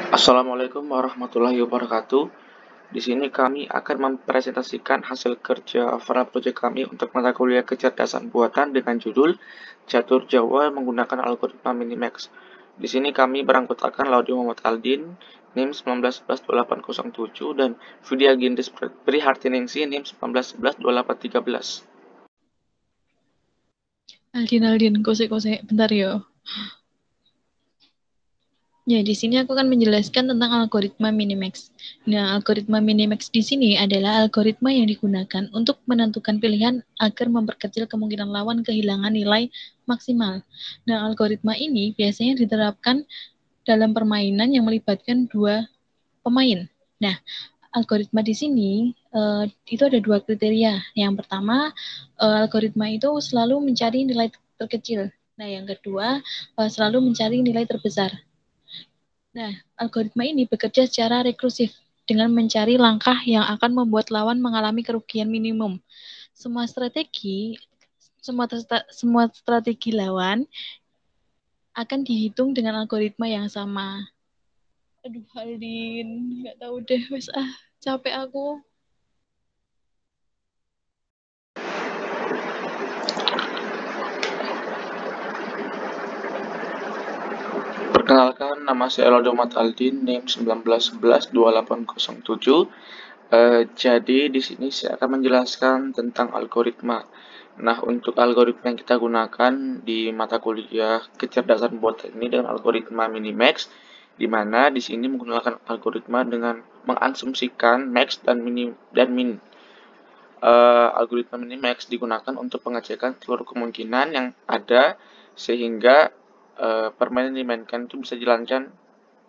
Assalamualaikum warahmatullahi wabarakatuh. Di sini kami akan mempresentasikan hasil kerja final project kami untuk mata kuliah kecerdasan buatan dengan judul Catur Jawa menggunakan algoritma Minimax. Di sini kami beranggotakan Laude Muhammad Aldin, NIM 19112807 dan Vidya Gindes Prihartiningsi NIM 19112813. Aldin, kosek-kosek, bentar yo. Ya, di sini aku akan menjelaskan tentang algoritma Minimax. Nah, algoritma Minimax di sini adalah algoritma yang digunakan untuk menentukan pilihan agar memperkecil kemungkinan lawan kehilangan nilai maksimal. Nah, algoritma ini biasanya diterapkan dalam permainan yang melibatkan dua pemain. Nah, algoritma di sini itu ada dua kriteria. Yang pertama, algoritma itu selalu mencari nilai terkecil. Nah, yang kedua, selalu mencari nilai terbesar. Nah, algoritma ini bekerja secara rekursif dengan mencari langkah yang akan membuat lawan mengalami kerugian minimum. Semua strategi lawan akan dihitung dengan algoritma yang sama. Aduh, Aldin, nggak tahu deh, wes capek aku. Perkenalkan, nama saya Laude Muhammad Aldin, NIM 19112807. Jadi di sini saya akan menjelaskan tentang algoritma. Nah, untuk algoritma yang kita gunakan di mata kuliah kecerdasan buatan ini dengan algoritma Minimax, di mana di sini menggunakan algoritma dengan mengasumsikan max dan min. Algoritma Minimax digunakan untuk pengecekan seluruh kemungkinan yang ada sehingga permainan yang dimainkan itu bisa dijalankan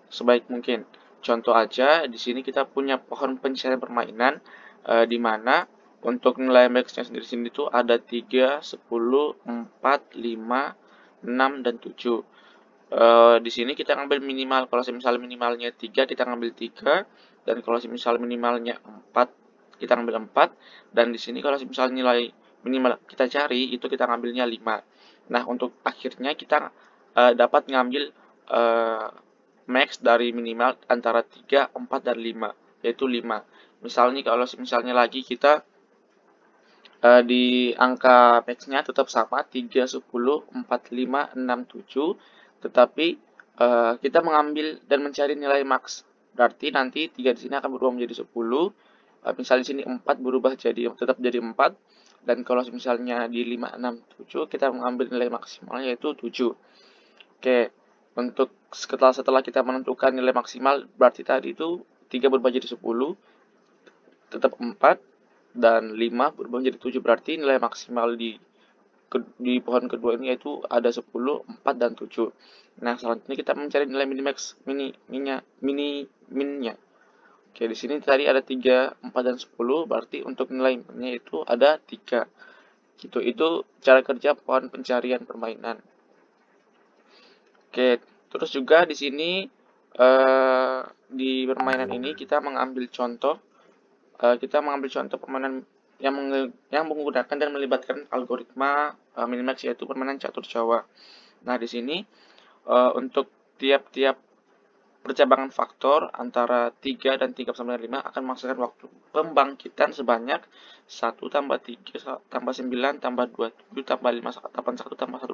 sebaik mungkin. Contoh aja, di sini kita punya pohon pencarian permainan, di mana untuk nilai max-nya sendiri sini itu ada 3, 10, 4, 5, 6, dan 7. Di sini kita ngambil minimal, kalau misalnya minimalnya 3, kita ngambil 3, dan kalau misalnya minimalnya 4, kita ngambil 4, dan di sini kalau misalnya nilai minimal kita cari, itu kita ngambilnya 5. Nah, untuk akhirnya kita dapat ngambil max dari minimal antara 3, 4, dan 5, yaitu 5. Misalnya kalau misalnya lagi kita di angka max-nya tetap sama 3, 10, 4, 5, 6, 7, tetapi kita mengambil dan mencari nilai max. Berarti nanti 3 di sini akan berubah menjadi 10. Misalnya di sini 4 berubah tetap jadi 4, dan kalau misalnya di 5, 6, 7 kita mengambil nilai maksimalnya yaitu 7. Oke, untuk setelah kita menentukan nilai maksimal, berarti tadi itu 3 berubah jadi 10, tetap 4, dan 5 berubah menjadi 7. Berarti nilai maksimal di pohon kedua ini yaitu ada 10, 4, dan 7. Nah, selanjutnya kita mencari nilai minnya. Oke, di sini tadi ada 3, 4, dan 10, berarti untuk nilai minnya itu ada 3. Gitu, itu cara kerja pohon pencarian permainan. Oke, terus juga di sini di permainan ini kita mengambil contoh permainan yang menggunakan dan melibatkan algoritma Minimax, yaitu permainan catur Jawa. Nah, di sini untuk tiap-tiap percabangan faktor antara 3 dan 3 sampai 5 akan menghasilkan waktu pembangkitan sebanyak 1 tambah 3 tambah 9 tambah 27 tambah 5 tambah 1 tambah 1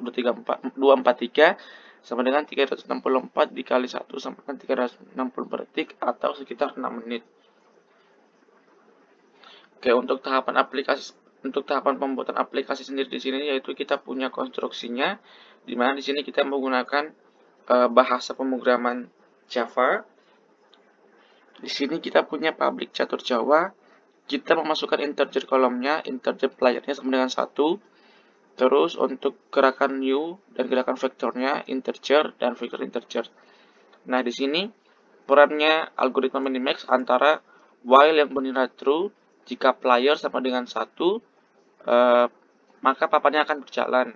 243 sama dengan 364 dikali 1 sama dengan 360 detik atau sekitar 6 menit. Oke, untuk tahapan pembuatan aplikasi sendiri di sini yaitu kita punya konstruksinya, di mana di sini kita menggunakan bahasa pemrograman Java. Di sini kita punya public catur Jawa. Kita memasukkan integer kolomnya, integer playernya sama dengan 1. Terus untuk gerakan new dan gerakan vektornya integer dan vektor integer. Nah, di sini perannya algoritma Minimax antara while yang bernilai true jika player sama dengan 1, maka papannya akan berjalan,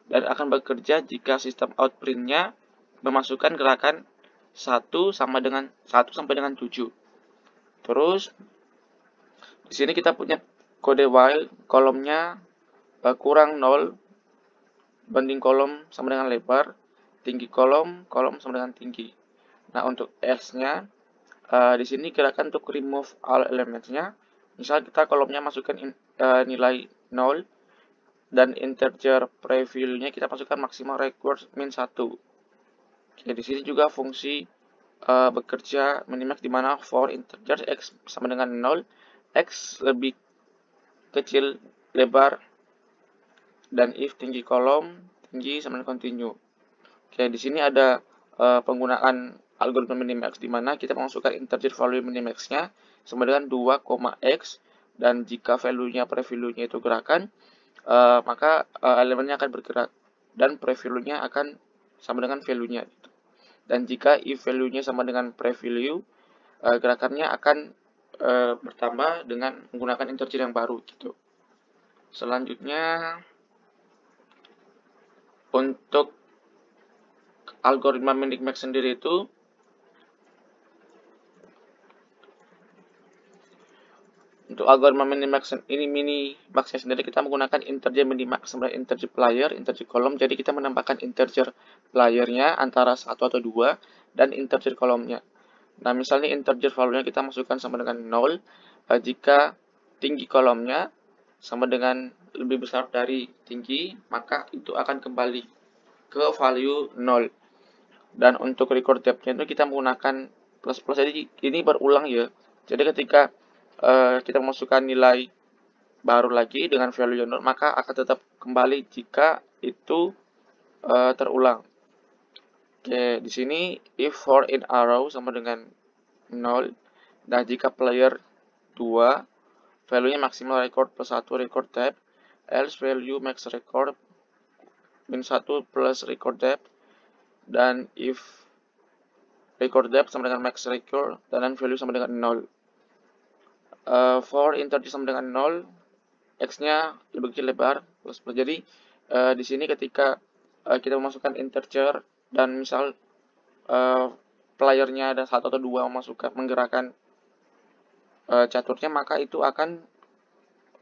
dan akan bekerja jika sistem out print-nya memasukkan gerakan 1 sampai dengan 7. Terus di sini kita punya kode while, kolomnya kurang 0 banding kolom sama dengan lebar, tinggi kolom sama dengan tinggi. Nah, untuk else-nya, di sini gerakan untuk remove all elements-nya. Misal kita kolomnya masukkan nilai 0 dan integer preview-nya kita masukkan maksimal record min 1. Oke, di sini juga fungsi bekerja minimax di mana for integer x sama dengan 0, x lebih kecil lebar, dan if tinggi kolom tinggi sama dengan continue. Oke, di sini ada penggunaan algoritma minimax di mana kita memasukkan integer value minimax-nya sama dengan 2,x, dan jika value-nya prevalue-nya itu gerakan, maka elemennya akan bergerak dan prevalue-nya akan sama dengan value-nya gitu. Dan jika if value-nya sama dengan prevalue, gerakannya akan bertambah dengan menggunakan integer yang baru gitu. Selanjutnya, untuk algoritma minimax sendiri itu untuk algoritma minimaxnya sendiri kita menggunakan integer minimax sama integer player, integer kolom. Jadi kita menambahkan integer playernya antara 1 atau 2 dan integer kolomnya. Nah, misalnya integer value-nya kita masukkan sama dengan 0 jika tinggi kolomnya sama dengan lebih besar dari tinggi, maka itu akan kembali ke value 0. Dan untuk record depth-nya itu kita menggunakan plus. Jadi ini berulang ya. Jadi ketika kita memasukkan nilai baru lagi dengan value 0, maka akan tetap kembali jika itu terulang. Oke, di sini if for in arrow sama dengan 0. Nah, jika player 2, value-nya maksimal record plus 1 record depth, else value max record min 1 plus record depth, dan if record depth sama dengan max record dan value sama dengan 0. For integer sama dengan 0, x-nya lebih kecil lebar plus. Jadi di sini ketika kita memasukkan integer dan misal playernya ada 1 atau 2 menggerakkan caturnya, maka itu akan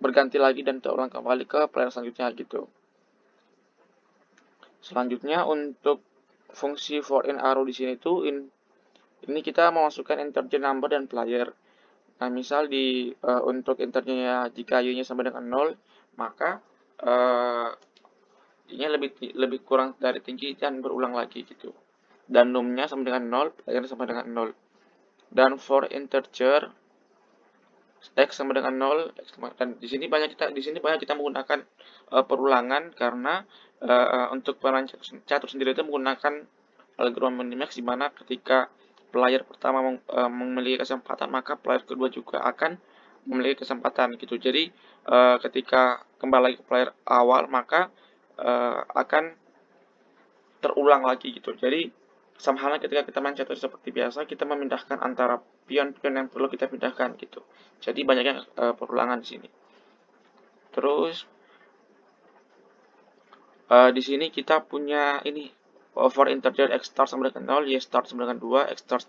berganti lagi dan terulang kembali ke player selanjutnya gitu. Selanjutnya untuk fungsi for in arrow di sini tuh ini kita memasukkan integer number dan player. Nah, misal untuk integernya jika y-nya sama dengan 0, maka y-nya lebih kurang dari tinggi dan berulang lagi gitu. Dan num-nya sama dengan 0, playernya sama dengan 0. Dan for integer x sama dengan 0, dan di sini banyak kita menggunakan perulangan karena untuk permainan catur sendiri itu menggunakan algoritma minimax di mana ketika player pertama memiliki kesempatan, maka player kedua juga akan memiliki kesempatan gitu. Jadi ketika kembali lagi ke player awal, maka akan terulang lagi gitu. Jadi sama halnya ketika kita main catur seperti biasa, kita memindahkan antara pion-pion yang perlu kita pindahkan gitu. Jadi banyaknya perulangan di sini. Terus di sini kita punya ini for integer x start sama dengan 0, y start sama dengan 2, x start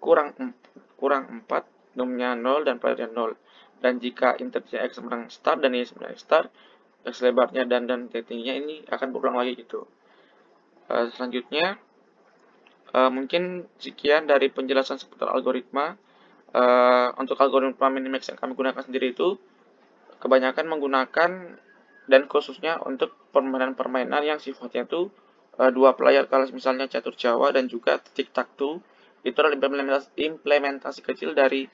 kurang 4, num-nya 0 dan playernya 0. Dan jika integer x sama dengan start dan y sama dengan start, x lebarnya dan tingginya ini akan berulang lagi gitu. Selanjutnya mungkin sekian dari penjelasan seputar algoritma. Untuk algoritma minimax yang kami gunakan sendiri itu kebanyakan menggunakan dan khususnya untuk permainan-permainan yang sifatnya itu 2 player, kalau misalnya catur Jawa dan juga tic-tac-toe. Itu adalah implementasi kecil dari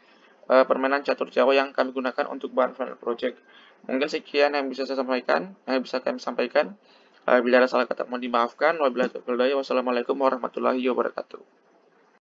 permainan catur Jawa yang kami gunakan untuk bahan final project. Mungkin sekian yang bisa saya sampaikan, yang bisa kami sampaikan. Bila ada salah kata mohon dimaafkan. Wassalamualaikum warahmatullahi wabarakatuh.